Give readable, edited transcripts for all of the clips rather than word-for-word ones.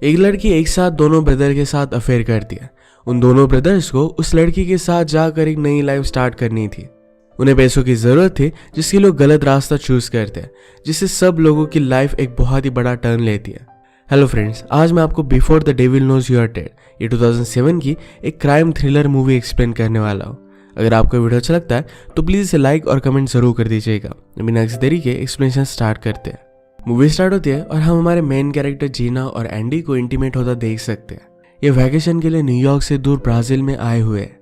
एक लड़की एक साथ दोनों ब्रदर के साथ अफेयर करती है। उन दोनों ब्रदर्स को उस लड़की के साथ जाकर एक नई लाइफ स्टार्ट करनी थी। उन्हें पैसों की जरूरत थी, जिसके लोग गलत रास्ता चूज करते हैं, जिससे सब लोगों की लाइफ एक बहुत ही बड़ा टर्न लेती है। हेलो फ्रेंड्स, आज मैं आपको before the devil knows you are dead ये 2007 की एक क्राइम थ्रिलर मूवी एक्सप्लेन करने वाला हूँ। अगर आपको वीडियो अच्छा लगता है तो प्लीज इसे लाइक और कमेंट जरूर कर दीजिएगा। बिना किसी देरी के एक्सप्लेनेशन स्टार्ट करते हैं। मूवी स्टार्ट होती है और हम हमारे मेन कैरेक्टर जीना और एंडी को इंटीमेट होता देख सकते हैं। ये वैकेशन के लिए न्यूयॉर्क से दूर ब्राजील में आए हुए हैं।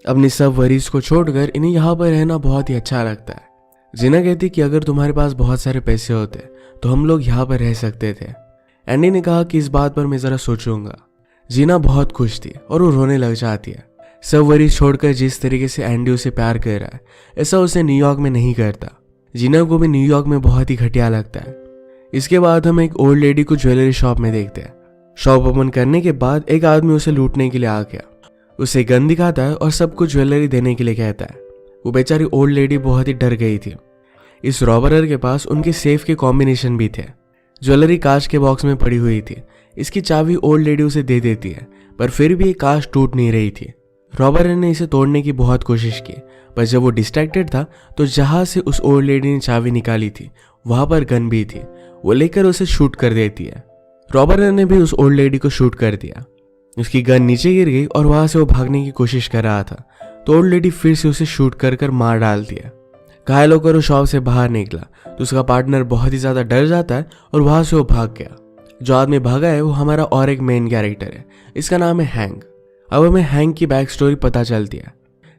अपनी सब वरीज को छोड़कर इन्हें यहाँ पर रहना बहुत ही अच्छा लगता है। जीना कहती कि अगर तुम्हारे पास बहुत सारे पैसे होते तो हम लोग यहाँ पर रह सकते थे। एंडी ने कहा कि इस बात पर मैं जरा सोचूंगा। जीना बहुत खुश थी और वो रोने लग जाती है। सब वरीज छोड़कर जिस तरीके से एंडी उसे प्यार कर रहा है, ऐसा उसे न्यूयॉर्क में नहीं करता। जीना को भी न्यूयॉर्क में बहुत ही घटिया लगता है। इसके बाद हम एक ओल्ड लेडी को ज्वेलरी शॉप में देखते हैं। शॉप ओपन करने के बाद एक आदमी उसे लूटने के लिए आ गया। उसे गन दिखाता है और सबको ज्वेलरी देने के लिए कहता है। वो बेचारी ओल्ड लेडी बहुत ही डर गई थी। इस रॉबरर के पास उनके सेफ के कॉम्बिनेशन भी थे। ज्वेलरी कांच के बॉक्स में पड़ी हुई थी। इसकी चाबी ओल्ड लेडी उसे दे देती है, पर फिर भी ये कांच टूट नहीं रही थी। रॉबरर ने इसे तोड़ने की बहुत कोशिश की, पर जब वो डिस्ट्रैक्टेड था तो जहां से उस ओल्ड लेडी ने चाबी निकाली थी वहां पर गन भी थी। वो लेकर उसे शूट कर देती है। रॉबरर ने भी उस ओल्ड लेडी को शूट कर दिया। उसकी गन नीचे गिर गई और वहां से वो भागने की कोशिश कर रहा था, तो ओल्ड लेडी फिर से उसे शूट कर मार डालती है। घायल होकर वो शॉप से बाहर निकला तो उसका पार्टनर बहुत ही ज्यादा डर जाता है और वहां से वो भाग गया। जो आदमी भागा है वो हमारा और एक मेन कैरेक्टर है। इसका नाम है हैंक। अब हमें हैंक की बैक स्टोरी पता चलती है।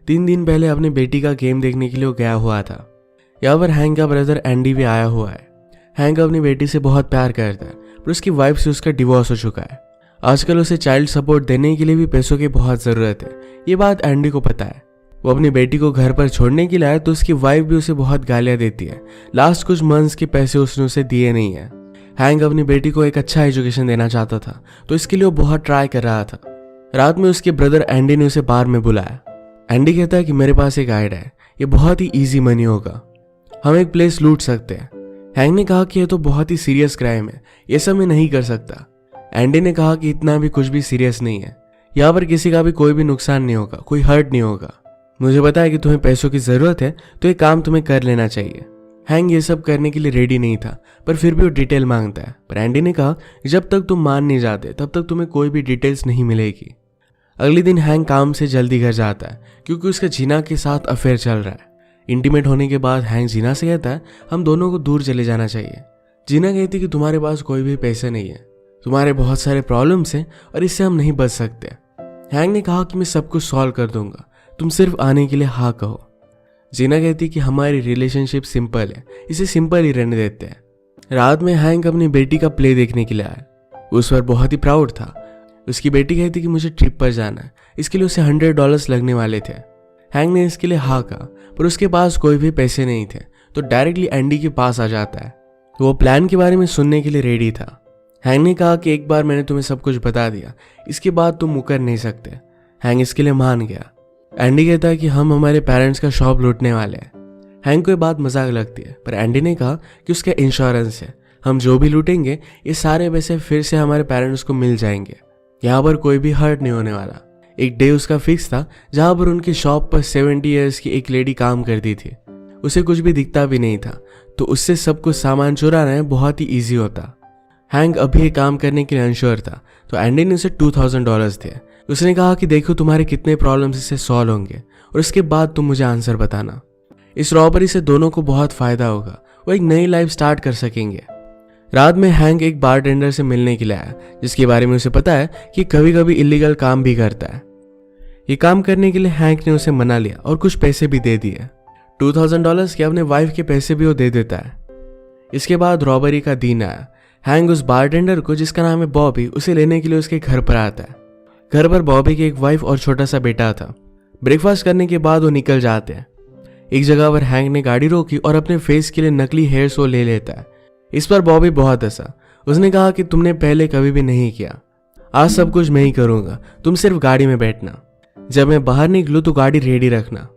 3 दिन पहले अपनी बेटी का गेम देखने के लिए वो गया हुआ था। यहाँ पर हैंक का ब्रदर एंडी भी आया हुआ है। हैंक अपनी बेटी से बहुत प्यार करता है, पर उसकी वाइफ से उसका डिवोर्स हो चुका है। आजकल उसे चाइल्ड सपोर्ट देने के लिए भी पैसों की बहुत जरूरत है। ये बात एंडी को पता है। वो अपनी बेटी को घर पर छोड़ने के लिए आया तो उसकी वाइफ भी उसे बहुत गालियां देती है। लास्ट कुछ मंथ्स के पैसे उसने उसे दिए नहीं है। हैंक अपनी बेटी को एक अच्छा एजुकेशन देना चाहता था, तो इसके लिए वो बहुत ट्राई कर रहा था। रात में उसके ब्रदर एंडी ने उसे बार में बुलाया। एंडी कहता है कि मेरे पास एक आइडिया है, ये बहुत ही ईजी मनी होगा, हम एक प्लेस लूट सकते हैं। हैंक ने कहा कि यह तो बहुत ही सीरियस क्राइम है, ये सब मैं नहीं कर सकता। एंडी ने कहा कि इतना भी कुछ भी सीरियस नहीं है, यहाँ पर किसी का भी कोई भी नुकसान नहीं होगा, कोई हर्ट नहीं होगा। मुझे पता है कि तुम्हें पैसों की जरूरत है, तो ये काम तुम्हें कर लेना चाहिए। हैंक ये सब करने के लिए रेडी नहीं था, पर फिर भी वो डिटेल मांगता है। पर एंडी ने कहा जब तक तुम मान नहीं जाते तब तक तुम्हें कोई भी डिटेल्स नहीं मिलेगी। अगले दिन हैंक काम से जल्दी घर जाता है, क्योंकि उसका जीना के साथ अफेयर चल रहा है। इंटीमेट होने के बाद हैंक जीना से कहता है हम दोनों को दूर चले जाना चाहिए। जीना कहती कि तुम्हारे पास कोई भी पैसे नहीं है, तुम्हारे बहुत सारे प्रॉब्लम्स हैं और इससे हम नहीं बच सकते। हैंक ने कहा कि मैं सब कुछ सॉल्व कर दूंगा, तुम सिर्फ आने के लिए हाँ कहो। जीना कहती कि हमारी रिलेशनशिप सिंपल है, इसे सिंपल ही रहने देते हैं। रात में हैंक अपनी बेटी का प्ले देखने के लिए आया। उस पर बहुत ही प्राउड था। उसकी बेटी कहती कि मुझे ट्रिप पर जाना है, इसके लिए उसे $100 लगने वाले थे। हैंक ने इसके लिए हाँ कहा, पर उसके पास कोई भी पैसे नहीं थे, तो डायरेक्टली एंडी के पास आ जाता है। तो वो प्लान के बारे में सुनने के लिए रेडी था। हैंक ने कहा कि एक बार मैंने तुम्हें सब कुछ बता दिया, इसके बाद तुम मुकर नहीं सकते। हैंक इसके लिए मान गया। एंडी कहता है कि हम हमारे पेरेंट्स का शॉप लूटने वाले हैं। हैंक को ये बात मजाक लगती है, पर एंडी ने कहा कि उसका इंश्योरेंस है, हम जो भी लूटेंगे ये सारे पैसे फिर से हमारे पेरेंट्स को मिल जाएंगे। यहाँ पर कोई भी हर्ट नहीं होने वाला। एक डे उसका फिक्स था जहां पर उनकी शॉप पर 70 इयर्स की एक लेडी काम करती थी। उसे कुछ भी दिखता भी नहीं था, तो उससे सब कुछ सामान चुराना बहुत ही ईजी होता। हैंक अभी काम करने के लिए अनश्योर था, तो एंडी ने उसे $2000 दिए। उसने कहा कि देखो तुम्हारे कितने प्रॉब्लम्स इससे सॉल्व होंगे और इसके बाद तुम मुझे आंसर बताना। इस रॉबरी से दोनों को बहुत फायदा होगा, वो एक नई लाइफ स्टार्ट कर सकेंगे। रात में हैंक एक बारटेंडर से मिलने के लिए आया, जिसके बारे में उसे पता है कि कभी कभी इलीगल काम भी करता है। ये काम करने के लिए हैंक ने उसे मना लिया और कुछ पैसे भी दे दिए। $2000 के अपने वाइफ के पैसे भी वो दे देता है। इसके बाद रॉबरी का दिन आया। हैंक उस बारटेंडर को, जिसका नाम है बॉबी, उसे लेने के लिए उसके घर पर आता है। घर पर बॉबी की एक वाइफ और छोटा सा बेटा था। ब्रेकफास्ट करने के बाद वो निकल जाते हैं। एक जगह पर हैंक ने गाड़ी रोकी और अपने फेस के लिए नकली हेयर शो ले लेता है। इस पर बॉबी बहुत हंसा। उसने कहा कि तुमने पहले कभी भी नहीं किया, आज सब कुछ मैं ही करूंगा, तुम सिर्फ गाड़ी में बैठना, जब मैं बाहर निकलूं तो गाड़ी रेडी रखना।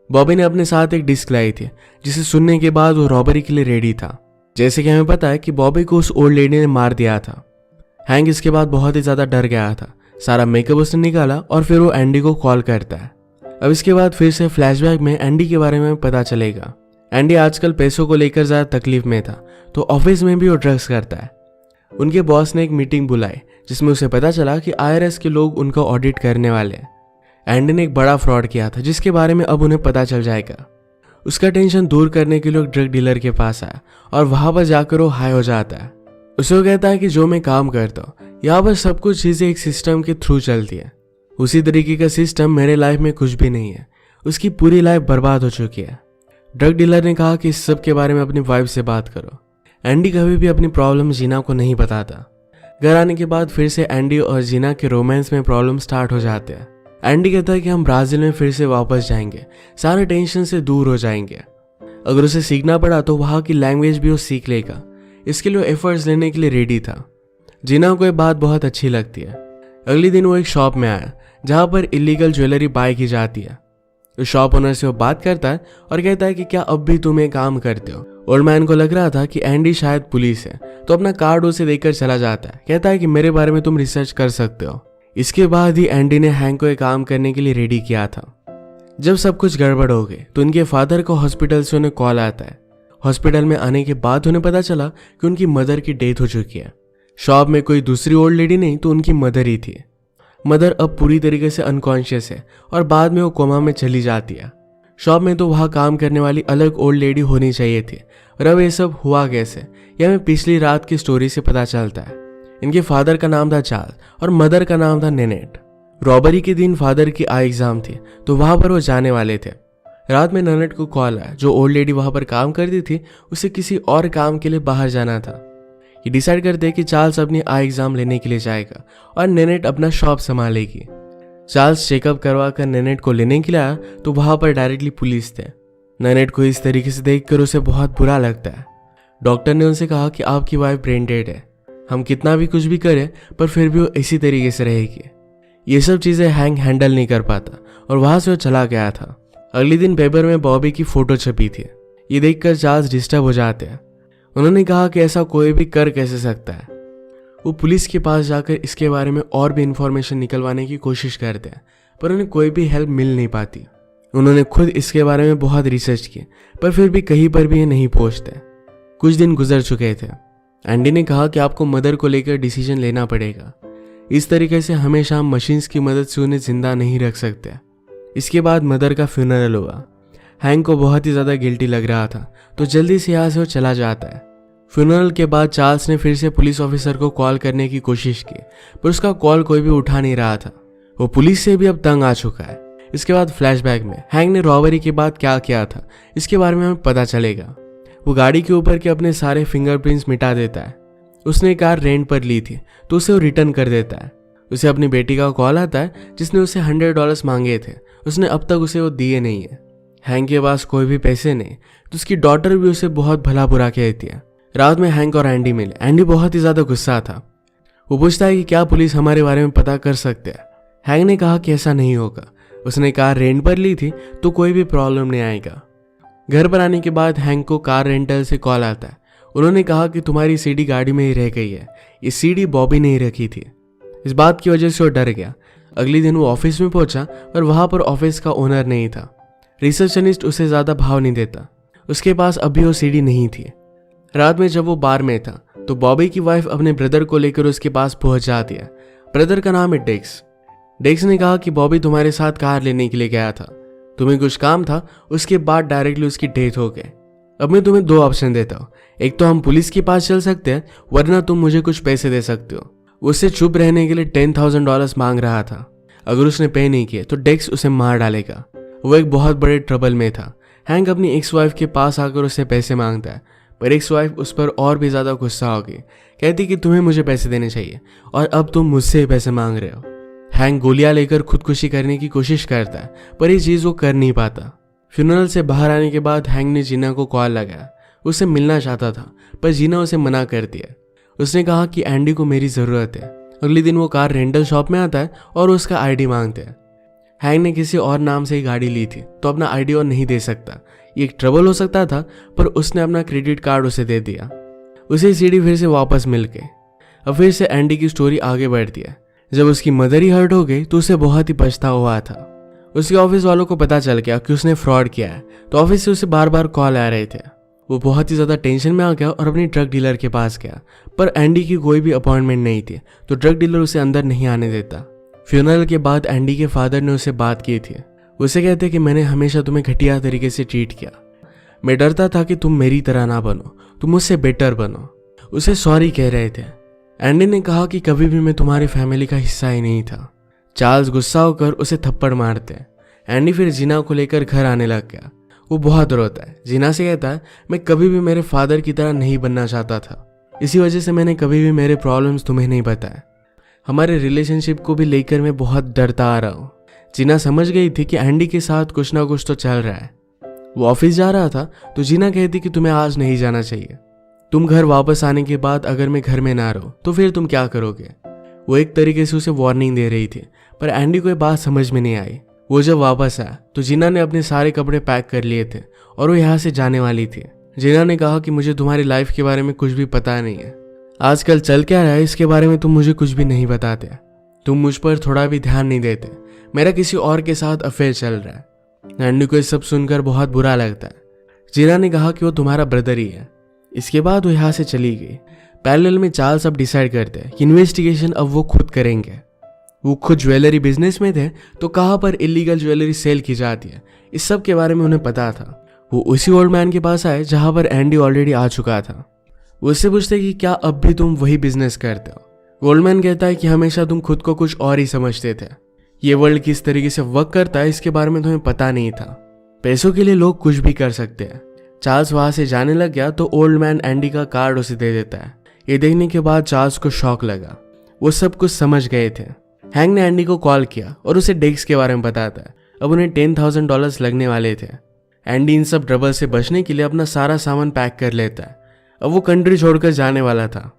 बॉबी ने अपने साथ एक डिस्क लाई थी, जिसे सुनने के बाद वो रॉबरी के लिए रेडी था। जैसे कि हमें पता है कि बॉबी को उस ओल्ड लेडी ने मार दिया था। हैंक इसके बाद बहुत ही ज़्यादा डर गया था। सारा मेकअप उसने निकाला और फिर वो एंडी को कॉल करता है। अब इसके बाद फिर से फ्लैशबैक में एंडी के बारे में पता चलेगा। एंडी आजकल पैसों को लेकर ज़्यादा तकलीफ में था, तो ऑफिस में भी वो ड्रग्स करता है। उनके बॉस ने एक मीटिंग बुलाई जिसमें उसे पता चला कि IRS के लोग उनका ऑडिट करने वाले हैं। एंडी ने एक बड़ा फ्रॉड किया था जिसके बारे में अब उन्हें पता चल जाएगा। उसका टेंशन दूर करने के लिए ड्रग डीलर के पास आया और वहां पर जाकर वो हाई हो जाता है। उसे वो कहता है कि जो मैं काम करता हूँ यहाँ पर सब कुछ चीज़ें एक सिस्टम के थ्रू चलती है। उसी तरीके का सिस्टम मेरे लाइफ में कुछ भी नहीं है। उसकी पूरी लाइफ बर्बाद हो चुकी है। ड्रग डीलर ने कहा कि इस सब के बारे में अपनी वाइफ से बात करो। एंडी कभी भी अपनी प्रॉब्लम जीना को नहीं बताता। घर आने के बाद फिर से एंडी और जीना के रोमांस में प्रॉब्लम स्टार्ट हो जाते हैं। एंडी कहता है कि हम ब्राजील में फिर से वापस जाएंगे, सारे टेंशन से दूर हो जाएंगे। अगर उसे सीखना पड़ा तो वहाँ की लैंग्वेज भी वो सीख लेगा। इसके लिए एफर्ट्स लेने के लिए रेडी था। जीना को ये बात बहुत अच्छी लगती है। अगले दिन वो एक शॉप में आया जहाँ पर इलीगल ज्वेलरी बाय की जाती है। उस शॉप ओनर से वो बात करता है और कहता है कि क्या अब भी तुम ये काम करते हो। ओल्ड मैन को लग रहा था कि एंडी शायद पुलिस है, तो अपना कार्ड उसे देकर चला जाता है। कहता है कि मेरे बारे में तुम रिसर्च कर सकते हो। इसके बाद ही एंडी ने हैंक को एक काम करने के लिए रेडी किया था। जब सब कुछ गड़बड़ हो गई तो उनके फादर को हॉस्पिटल से उन्हें कॉल आता है। हॉस्पिटल में आने के बाद उन्हें पता चला कि उनकी मदर की डेथ हो चुकी है। शॉप में कोई दूसरी ओल्ड लेडी नहीं तो उनकी मदर ही थी। मदर अब पूरी तरीके से अनकॉन्शियस है और बाद में वो कोमा में चली जाती है। शॉप में तो वहाँ काम करने वाली अलग ओल्ड लेडी होनी चाहिए थी, और अब ये सब हुआ कैसे, यह हमें पिछली रात की स्टोरी से पता चलता है। इनके फादर का नाम था चार्ल्स और मदर का नाम था नेनेट। रॉबरी के दिन फादर की आई एग्जाम थी तो वहां पर वो जाने वाले थे। रात में नेनेट को कॉल आया। जो ओल्ड लेडी वहां पर काम करती थी उसे किसी और काम के लिए बाहर जाना था। ये डिसाइड करते कि चार्ल्स अपनी आई एग्जाम लेने के लिए जाएगा और नेनेट अपना शॉप संभालेगी। चार्ल्स चेकअप करवा कर नेनेट को लेने के लिए आया तो वहां पर डायरेक्टली पुलिस थे। नेनेट को इस तरीके से देखकर उसे बहुत बुरा लगता है। डॉक्टर ने उनसे कहा कि आपकी वाइफ ब्रेन डेड है, हम कितना भी कुछ भी करें पर फिर भी वो इसी तरीके से रहेगी। ये सब चीज़ें हैंक हैंडल नहीं कर पाता और वहां से वो चला गया था। अगले दिन पेपर में बॉबी की फोटो छपी थी। ये देखकर चार्ल्स डिस्टर्ब हो जाते हैं। उन्होंने कहा कि ऐसा कोई भी कर कैसे सकता है। वो पुलिस के पास जाकर इसके बारे में और भी इंफॉर्मेशन निकलवाने की कोशिश करते हैं पर उन्हें कोई भी हेल्प मिल नहीं पाती। उन्होंने खुद इसके बारे में बहुत रिसर्च की पर फिर भी कहीं पर भी ये नहीं पहुंचते। कुछ दिन गुजर चुके थे। एंडी ने कहा कि आपको मदर को लेकर डिसीजन लेना पड़ेगा। इस तरीके से हमेशा हम मशीन्स की मदद से उन्हें जिंदा नहीं रख सकते। इसके बाद मदर का फ्यूनरल हुआ। हैंक को बहुत ही ज़्यादा गिल्टी लग रहा था तो जल्दी से यहाँ से वो चला जाता है। फ्यूनरल के बाद चार्ल्स ने फिर से पुलिस ऑफिसर को कॉल करने की कोशिश की पर उसका कॉल कोई भी उठा नहीं रहा था। वो पुलिस से भी अब तंग आ चुका है। इसके बाद फ्लैशबैक में हैंक ने रॉबरी के बाद क्या किया था इसके बारे में हमें पता चलेगा। वो गाड़ी के ऊपर के अपने सारे फिंगरप्रिंट्स मिटा देता है। उसने कार रेंट पर ली थी तो उसे वो रिटर्न कर देता है। उसे अपनी बेटी का कॉल आता है जिसने उसे $100 मांगे थे। उसने अब तक उसे वो दिए नहीं है। हैंक के पास कोई भी पैसे नहीं तो उसकी डॉटर भी उसे बहुत भला बुरा कहती है। रात में हैंक और एंडी मिले। एंडी बहुत ही ज़्यादा गुस्सा था। वो पूछता है कि क्या पुलिस हमारे बारे में पता कर सकते हैं। हैंक ने कहा कि ऐसा नहीं होगा। उसने कार रेंट पर ली थी तो कोई भी प्रॉब्लम नहीं आएगा। घर पर आने के बाद हैंक को कार रेंटल से कॉल आता है। उन्होंने कहा कि तुम्हारी सीडी गाड़ी में ही रह गई है। ये सीडी बॉबी ने ही रखी थी। इस बात की वजह से वो डर गया। अगले दिन वो ऑफिस में पहुंचा पर वहां पर ऑफिस का ओनर नहीं था। रिसेप्शनिस्ट उसे ज़्यादा भाव नहीं देता। उसके पास अभी वो सीडी नहीं थी। रात में जब वो बार में था तो बॉबी की वाइफ अपने ब्रदर को लेकर उसके पास पहुंच जाती है। ब्रदर का नाम है डेक्स। डेक्स ने कहा कि बॉबी तुम्हारे साथ कार लेने के लिए गया था, तुम्हें कुछ काम था, उसके बाद डायरेक्टली उसकी डेथ हो गई। अब मैं तुम्हें 2 ऑप्शन देता हूँ। एक तो हम पुलिस के पास चल सकते हैं वरना तुम मुझे कुछ पैसे दे सकते हो। उससे चुप रहने के लिए $10,000 मांग रहा था। अगर उसने पे नहीं किए तो डेक्स उसे मार डालेगा। वो एक बहुत बड़े ट्रबल में था। हैंक अपनी एक्स वाइफ के पास आकर उससे पैसे मांगता है पर एक्स वाइफ उस पर और भी ज़्यादा गुस्सा हो गई। कहती कि तुम्हें मुझे पैसे देने चाहिए और अब तुम मुझसे पैसे मांग रहे हो। हैंक गोलियां लेकर खुदकुशी करने की कोशिश करता है पर ये चीज़ वो कर नहीं पाता। फ्यूनरल से बाहर आने के बाद हैंक ने जीना को कॉल लगाया। उससे मिलना चाहता था पर जीना उसे मना कर दिया। उसने कहा कि एंडी को मेरी ज़रूरत है। अगले दिन वो कार रेंटल शॉप में आता है और उसका आईडी मांगते हैं। हैंक ने किसी और नाम से ही गाड़ी ली थी तो अपना आईडी और नहीं दे सकता। ये एक ट्रबल हो सकता था पर उसने अपना क्रेडिट कार्ड उसे दे दिया। उसे सीडी फिर से वापस मिल गई। अब फिर से एंडी की स्टोरी आगे बढ़ती है। जब उसकी मदर ही हर्ट हो गई तो उसे बहुत ही पछतावा हुआ था। उसके ऑफिस वालों को पता चल गया कि उसने फ्रॉड किया है, तो ऑफिस से उसे बार बार कॉल आ रहे थे। वो बहुत ही ज़्यादा टेंशन में आ गया और अपनी ड्रग डीलर के पास गया, पर एंडी की कोई भी अपॉइंटमेंट नहीं थी, तो ड्रग डीलर उसे अंदर नहीं आने देता। फ्यूनरल के बाद एंडी के फादर ने उसे बात की थी। उसे कहते कि मैंने हमेशा तुम्हें घटिया तरीके से ट्रीट किया, मैं डरता था कि तुम मेरी तरह ना बनो, तुम मुझसे बेटर बनो। उसे सॉरी कह रहे थे। एंडी ने कहा कि कभी भी मैं तुम्हारी फैमिली का हिस्सा ही नहीं था। चार्ल्स गुस्सा होकर उसे थप्पड़ मारते हैं। एंडी फिर जीना को लेकर घर आने लग गया। वो बहुत रोता है। जीना से कहता है, मैं कभी भी मेरे फादर की तरह नहीं बनना चाहता था, इसी वजह से मैंने कभी भी मेरे प्रॉब्लम्स तुम्हें नहीं बताए। हमारे रिलेशनशिप को भी लेकर मैं बहुत डरता आ रहा हूँ। जीना समझ गई थी कि एंडी के साथ कुछ ना कुछ तो चल रहा है। वो ऑफिस जा रहा था तो जीना कहती कि तुम्हें आज नहीं जाना चाहिए। तुम घर वापस आने के बाद अगर मैं घर में ना रहूं तो फिर तुम क्या करोगे। वो एक तरीके से उसे वार्निंग दे रही थी, पर एंडी को ये बात समझ में नहीं आई। वो जब वापस आया तो जीना ने अपने सारे कपड़े पैक कर लिए थे और वो यहाँ से जाने वाली थी। जीना ने कहा कि मुझे तुम्हारी लाइफ के बारे में कुछ भी पता नहीं है, आजकल चल क्या रहा है इसके बारे में तुम मुझे कुछ भी नहीं बताते, तुम मुझ पर थोड़ा भी ध्यान नहीं देते, मेरा किसी और के साथ अफेयर चल रहा है। एंडी को ये सब सुनकर बहुत बुरा लगता है। जीना ने कहा कि वो तुम्हारा ब्रदर ही है। इसके बाद वो यहाँ से चली गई। पैरेलल में चार्ल्स अब डिसाइड करते हैं कि इन्वेस्टिगेशन अब वो खुद करेंगे। वो खुद ज्वेलरी बिजनेस में थे, तो कहाँ पर इलीगल ज्वेलरी सेल की जाती है, इस सब के बारे में उन्हें पता था। वो उसी ओल्ड मैन के पास आए जहाँ पर एंडी ऑलरेडी आ चुका था। वो उससे पूछते कि क्या अब भी तुम वही बिजनेस करते हो। ओल्ड मैन कहता है कि हमेशा तुम खुद को कुछ और ही समझते थे, ये वर्ल्ड किस तरीके से वर्क करता है इसके बारे में तुम्हें पता नहीं था। पैसों के लिए लोग कुछ भी कर सकते हैं। चार्ल्स वहां से जाने लग गया तो ओल्ड मैन एंडी का कार्ड उसे दे देता है। ये देखने के बाद चार्ल्स को शॉक लगा। वो सब कुछ समझ गए थे। हैंक ने एंडी को कॉल किया और उसे डेस्क के बारे में बताता है। अब उन्हें $10,000 लगने वाले थे। एंडी इन सब ट्रबल से बचने के लिए अपना सारा सामान पैक कर लेता है। अब वो कंट्री छोड़कर जाने वाला था।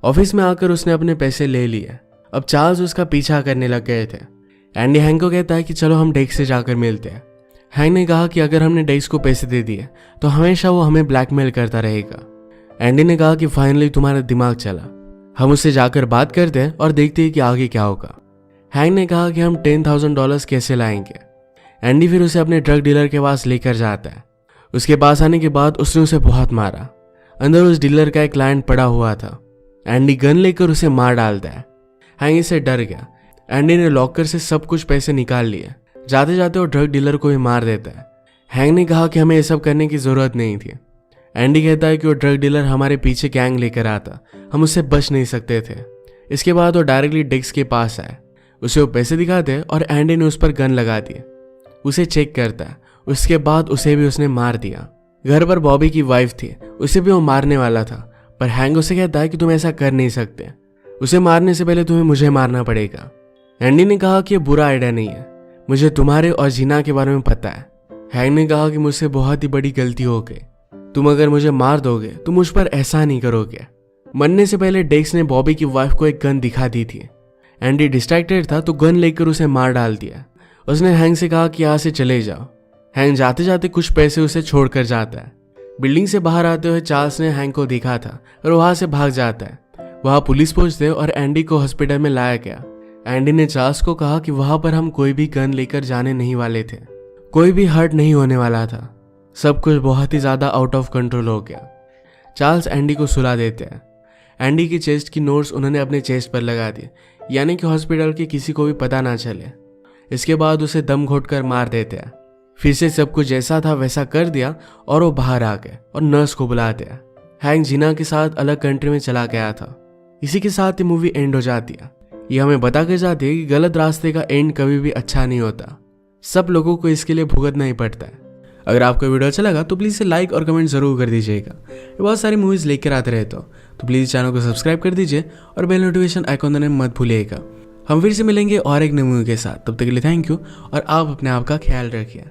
ऑफिस में आकर उसने अपने पैसे ले लिए। अब चार्ल्स उसका पीछा करने लग गए थे। एंडी हैंक को कहता है कि चलो हम डेस्क से जाकर मिलते हैं। हैंक ने कहा कि अगर हमने डेस्क को पैसे दे दिए तो हमेशा वो हमें ब्लैकमेल करता रहेगा। एंडी ने कहा कि फाइनली तुम्हारा दिमाग चला, हम उससे जाकर बात करते हैं और देखते हैं कि आगे क्या होगा। हैंक ने कहा कि हम $10,000 कैसे लाएंगे। एंडी फिर उसे अपने ड्रग डीलर के पास लेकर जाता है। उसके पास आने के बाद उसने उसे बहुत मारा। अंदर उस डीलर का एक क्लाइंट पड़ा हुआ था। एंडी गन लेकर उसे मार डालता है। हैंक इससे डर गया। एंडी ने लॉकर से सब कुछ पैसे निकाल लिए। जाते जाते वो ड्रग डीलर को भी मार देता है। हैंक ने कहा कि हमें ये सब करने की जरूरत नहीं थी। एंडी कहता है कि वो ड्रग डीलर हमारे पीछे गैंग लेकर आता, हम उससे बच नहीं सकते थे। इसके बाद वो डायरेक्टली डेस्क के पास आए। उसे वो पैसे दिखाते हैं और एंडी ने उस पर गन लगा दी। उसे चेक करता है। उसके बाद उसे भी उसने मार दिया। घर पर बॉबी की वाइफ थी, उसे भी वो मारने वाला था, पर हैंक उसे कहता है कि तुम ऐसा कर नहीं सकते, उसे मारने से पहले तुम्हें मुझे मारना पड़ेगा। एंडी ने कहा कि ये बुरा आइडिया नहीं है, मुझे तुम्हारे और जीना के बारे में पता है। हैंक ने कहा कि मुझसे बहुत ही बड़ी गलती हो गई, तुम अगर मुझे मार दोगे तो मुझ पर ऐसा नहीं करोगे। मरने से पहले डेक्स ने बॉबी की वाइफ को एक गन दिखा दी थी। एंडी डिस्ट्रैक्टेड था तो गन लेकर उसे मार डाल दिया। उसने हैंक से कहा कि यहाँ से चले जाओ। हैंक जाते जाते कुछ पैसे उसे छोड़कर जाता है। बिल्डिंग से बाहर आते हुए चार्ल्स ने हैंक को देखा था और वहां से भाग जाता है। वहां पुलिस पहुंचते और एंडी को हॉस्पिटल में लाया गया। एंडी ने चार्ल्स को कहा कि वहां पर हम कोई भी गन लेकर जाने नहीं वाले थे, कोई भी हर्ट नहीं होने वाला था, सब कुछ बहुत ही ज्यादा आउट ऑफ कंट्रोल हो गया। चार्ल्स एंडी को सुला देते हैं। एंडी की चेस्ट की नोट्स उन्होंने अपने चेस्ट पर लगा दिए, यानी कि हॉस्पिटल के किसी को भी पता ना चले। इसके बाद उसे दम घोटकर मार देते हैं। फिर से सब कुछ जैसा था वैसा कर दिया और वो बाहर आ गए और नर्स को बुलाते हैं। हैंक जीना के साथ अलग कंट्री में चला गया था। इसी के साथ ये मूवी एंड हो जाती है। ये हमें बता के जाती है कि गलत रास्ते का एंड कभी भी अच्छा नहीं होता, सब लोगों को इसके लिए भुगतना ही पड़ता है। अगर आपको वीडियो अच्छा लगा तो प्लीज़ इसे लाइक और कमेंट जरूर कर दीजिएगा। ये बहुत सारी मूवीज़ लेकर आते रहते हो, तो प्लीज़ चैनल को सब्सक्राइब कर दीजिए और बेल नोटिफिकेशन आइकॉन देना मत भूलिएगा। हम फिर से मिलेंगे और एक नई मूवी के साथ, तब तक के लिए थैंक यू और आप अपने आप का ख्याल रखिए।